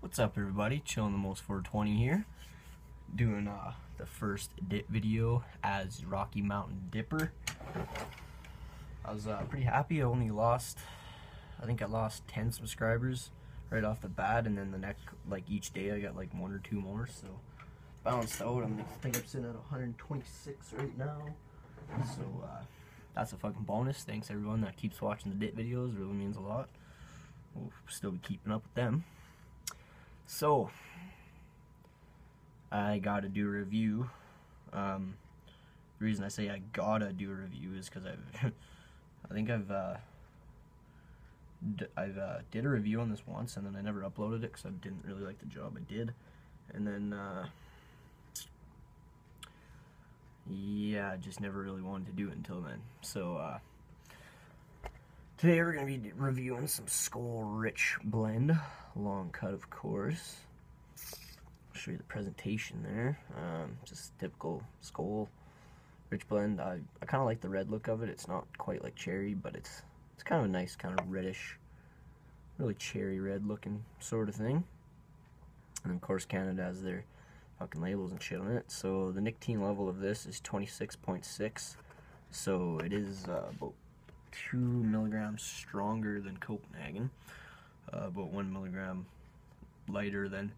What's up, everybody? Chilling the most 420 here, doing the first dip video as Rocky Mountain Dipper. I was pretty happy. I only lost, I think I lost 10 subscribers right off the bat, and then the next, like each day I got like 1 or 2 more, so balanced out. I think I'm sitting at 126 right now, so that's a fucking bonus. Thanks everyone that keeps watching the dip videos, it really means a lot. We'll still be keeping up with them. So, I gotta do a review. The reason I say I gotta do a review is because I think I've did a review on this once, and then I never uploaded it because I didn't really like the job I did. And then, yeah, I just never really wanted to do it until then. So, today we're going to be reviewing some Skoal Rich blend, long cut of course. I'll show you the presentation there. Just typical Skoal Rich blend. I kind of like the red look of it. It's not quite like cherry, but it's kind of a nice kind of reddish, really cherry red looking sort of thing. And of course Canada has their fucking labels and shit on it. So the nicotine level of this is 26.6, so it is about 2 milligrams stronger than Copenhagen, about 1 milligram lighter than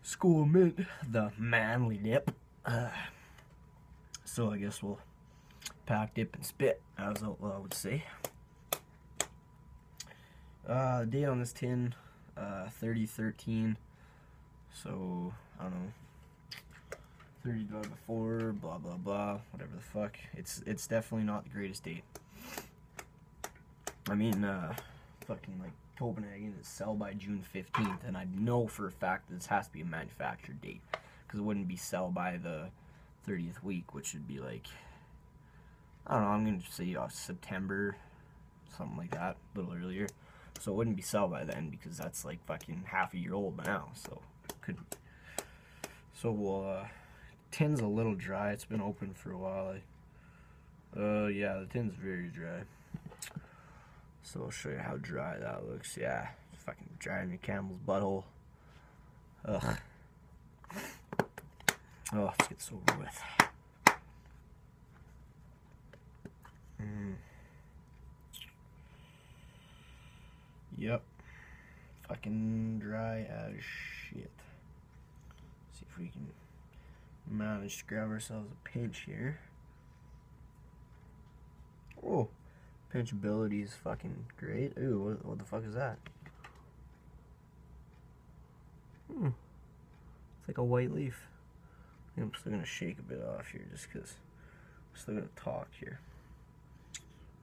Skoal Mint, the manly dip. So I guess we'll pack, dip, and spit, as Outlaw would say. The date on this tin, 30/13, so I don't know, 30 divided by 4, blah blah blah, whatever the fuck. It's definitely not the greatest date. I mean, fucking like Copenhagen is sell by June 15th, and I know for a fact that this has to be a manufactured date, because it wouldn't be sell by the 30th week, which would be like, I don't know, I'm gonna say September, something like that, a little earlier. So it wouldn't be sell by then, because that's like fucking half a year old by now, so couldn't. So tin's a little dry. It's been open for a while. Yeah, the tin's very dry. So I'll show you how dry that looks. Yeah, it's fucking dry in your camel's butthole. Ugh. Oh, let's get this over with. Yep. Fucking dry as shit. See if we can manage to grab ourselves a pinch here. Oh, pinchability is fucking great. Ooh, what the fuck is that? It's like a white leaf. I think I'm still gonna shake a bit off here just because I'm still gonna talk here.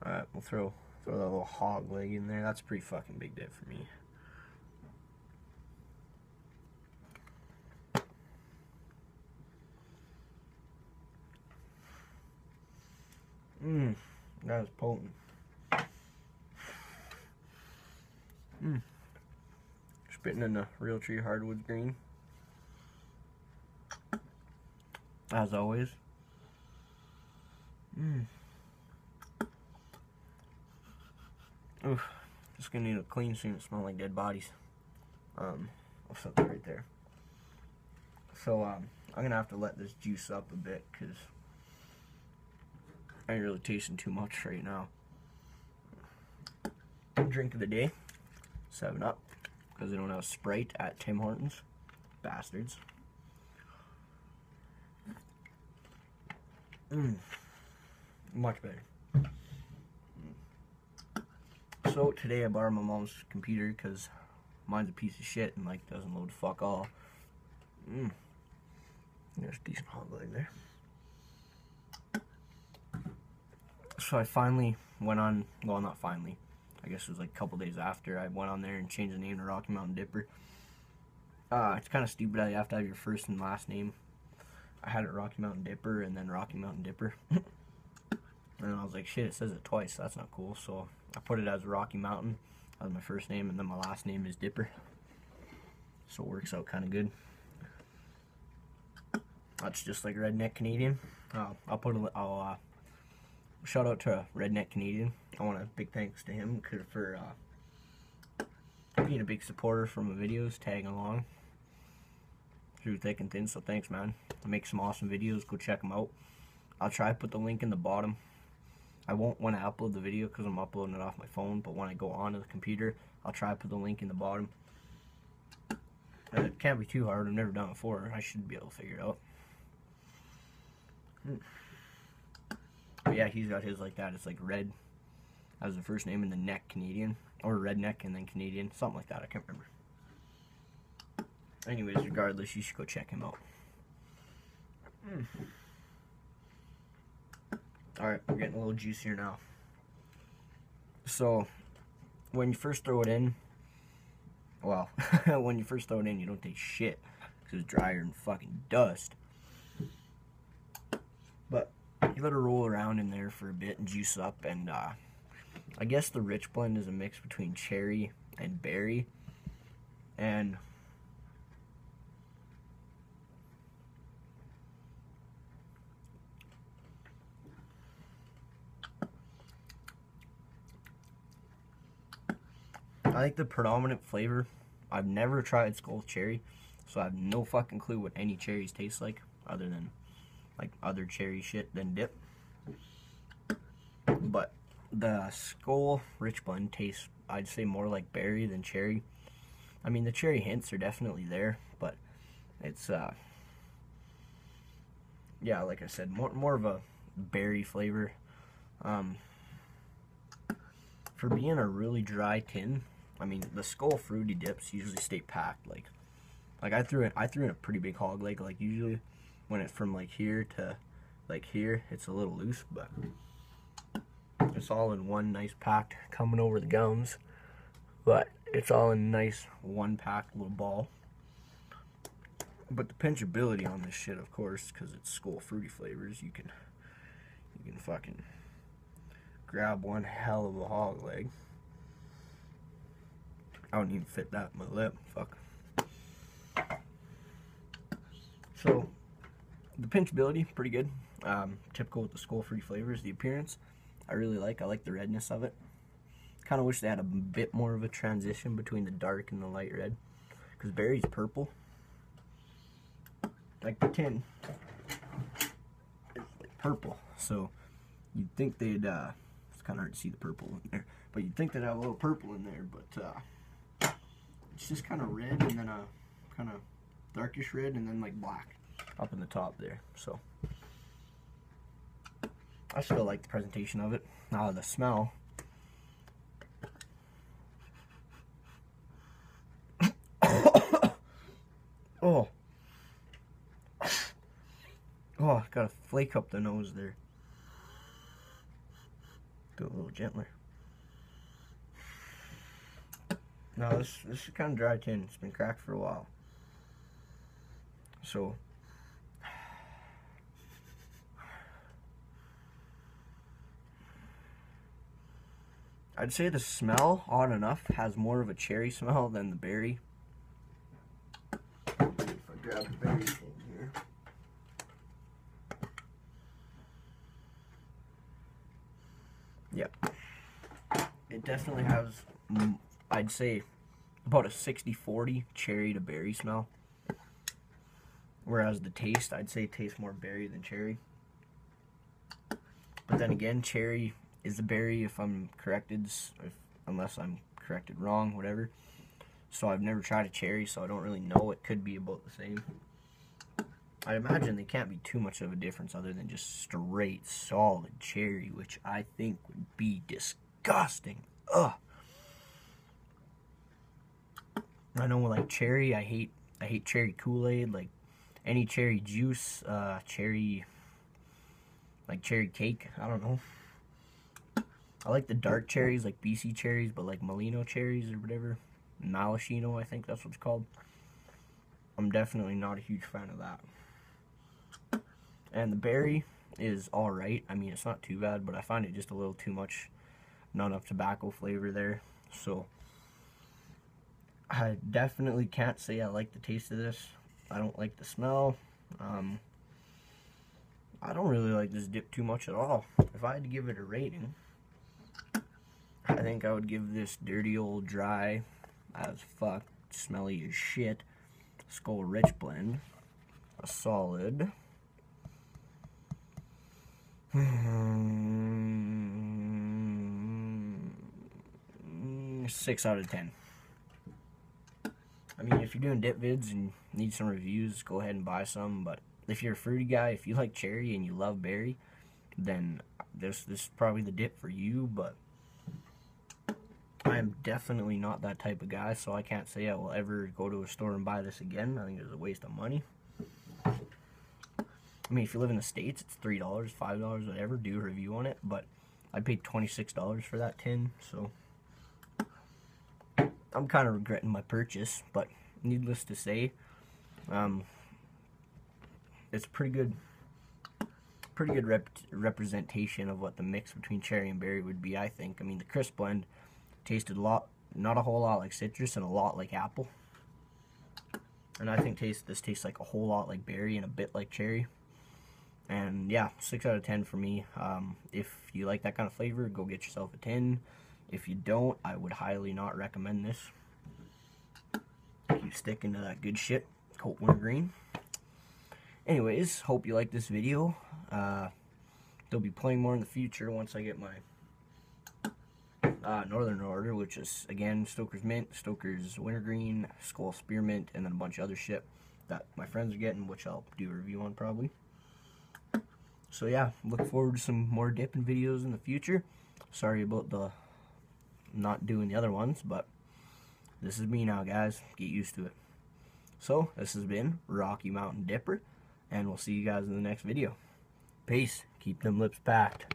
Alright, we'll throw that little hog leg in there. That's a pretty fucking big dip for me. That was potent. Spitting in the Real Tree Hardwood green, as always. Oof, just gonna need a clean so it smell like dead bodies. I'll set that right there. So I'm gonna have to let this juice up a bit because I ain't really tasting too much right now. Drink of the day, 7-Up, because they don't have Sprite at Tim Hortons. Bastards. Much better. So today I borrowed my mom's computer because mine's a piece of shit and like doesn't load fuck all. There's a decent hog leg there. So I finally went on, well, not finally, I guess it was like a couple days after, I went on there and changed the name to Rocky Mountain Dipper. It's kind of stupid how you have to have your first and last name. I had it Rocky Mountain Dipper and then Rocky Mountain Dipper. And I was like, shit, it says it twice, that's not cool. So I put it as Rocky Mountain as my first name, and then my last name is Dipper. So it works out kind of good. That's just like RedNeckcanadian. I'll shout out to RedNeckcanadian. I want a big thanks to him for being a big supporter from my videos, tagging along through thick and thin, so thanks, man. I make some awesome videos, go check them out. I'll try to put the link in the bottom. I won't when I upload the video because I'm uploading it off my phone, but when I go onto the computer, I'll try to put the link in the bottom. It can't be too hard, I've never done it before. I should be able to figure it out. But yeah, he's got his like that. It's like Red as the first name and then Neck Canadian, or Redneck and then Canadian, something like that. I can't remember. Anyways, regardless, you should go check him out. Alright, we're getting a little juicier now. So, when you first throw it in, well, when you first throw it in, you don't taste shit because it's drier than fucking dust. But you let it roll around in there for a bit and juice up, and I guess the Rich blend is a mix between cherry and berry, and I think the predominant flavor, I've never tried Skoal Cherry, so I have no fucking clue what any cherries taste like, other than like other cherry shit than dip. But the Skoal Rich blend tastes, I'd say, more like berry than cherry. I mean, the cherry hints are definitely there, but it's yeah, like I said, more of a berry flavor. For being a really dry tin, I mean, the Skoal fruity dips usually stay packed. Like I threw in a pretty big hog leg. Like usually, when it's from like here to like here, it's a little loose, but it's all in one nice packed coming over the gums. But it's all in nice one packed little ball. But the pinchability on this shit, of course, because it's Skoal fruity flavors, you can fucking grab one hell of a hog leg. I don't even fit that in my lip. Fuck. So, the pinchability, pretty good. Typical with the Skoal fruity flavors. The appearance, I really like. I like the redness of it. Kind of wish they had a bit more of a transition between the dark and the light red. Because berry's purple. Like the tin. It's like purple. So, you'd think they'd, it's kind of hard to see the purple in there. But you'd think they'd have a little purple in there, but, it's just kind of red and then a kind of darkish red and then like black up in the top there. So I still like the presentation of it. Now the smell. Oh, got a flake up the nose there. Do it a little gentler. No, this is kind of dry tin. It's been cracked for a while. So, I'd say the smell, odd enough, has more of a cherry smell than the berry. If I grab the berry tin here. Yep. It definitely has, I'd say, about a 60-40 cherry to berry smell. Whereas the taste, I'd say, tastes more berry than cherry. But then again, cherry is a berry if I'm corrected, unless I'm corrected wrong, whatever. So I've never tried a cherry, so I don't really know. It could be about the same. I imagine they can't be too much of a difference other than just straight, solid cherry, which I think would be disgusting. Ugh. I know, like cherry, I hate cherry Kool-Aid, like any cherry juice, cherry cake, I don't know. I like the dark cherries, like BC cherries, but like Molino cherries or whatever, Maraschino, I think that's what it's called. I'm definitely not a huge fan of that. And the berry is alright. I mean, it's not too bad, but I find it just a little too much, not enough tobacco flavor there. So I definitely can't say I like the taste of this. I don't like the smell. I don't really like this dip too much at all. If I had to give it a rating, I think I would give this dirty old dry as fuck, smelly as shit, Skoal Rich blend. A solid 6 out of 10. I mean, if you're doing dip vids and need some reviews, go ahead and buy some. But if you're a fruity guy, if you like cherry and you love berry, then this is probably the dip for you. But I'm definitely not that type of guy, so I can't say I will ever go to a store and buy this again. I think it's a waste of money. I mean, if you live in the States, it's $3, $5, whatever. Do a review on it. But I paid $26 for that tin, so I'm kind of regretting my purchase. But needless to say, it's pretty good representation of what the mix between cherry and berry would be, I think. I mean, the crisp blend tasted not a whole lot like citrus and a lot like apple. And I think this tastes like a whole lot like berry and a bit like cherry. And yeah, 6 out of 10 for me. If you like that kind of flavor, go get yourself a tin. If you don't, I would highly not recommend this. Keep sticking to that good shit, Colt wintergreen. Anyways, hope you like this video. They'll be playing more in the future once I get my Northern order, which is, again, Stoker's Mint, Stoker's Wintergreen, Skoal Spearmint, and then a bunch of other shit that my friends are getting, which I'll do a review on probably. So yeah, look forward to some more dipping videos in the future. Sorry about the not doing the other ones, but this is me now, guys. Get used to it. So, this has been Rocky Mountain Dipper, and we'll see you guys in the next video. Peace. Keep them lips packed.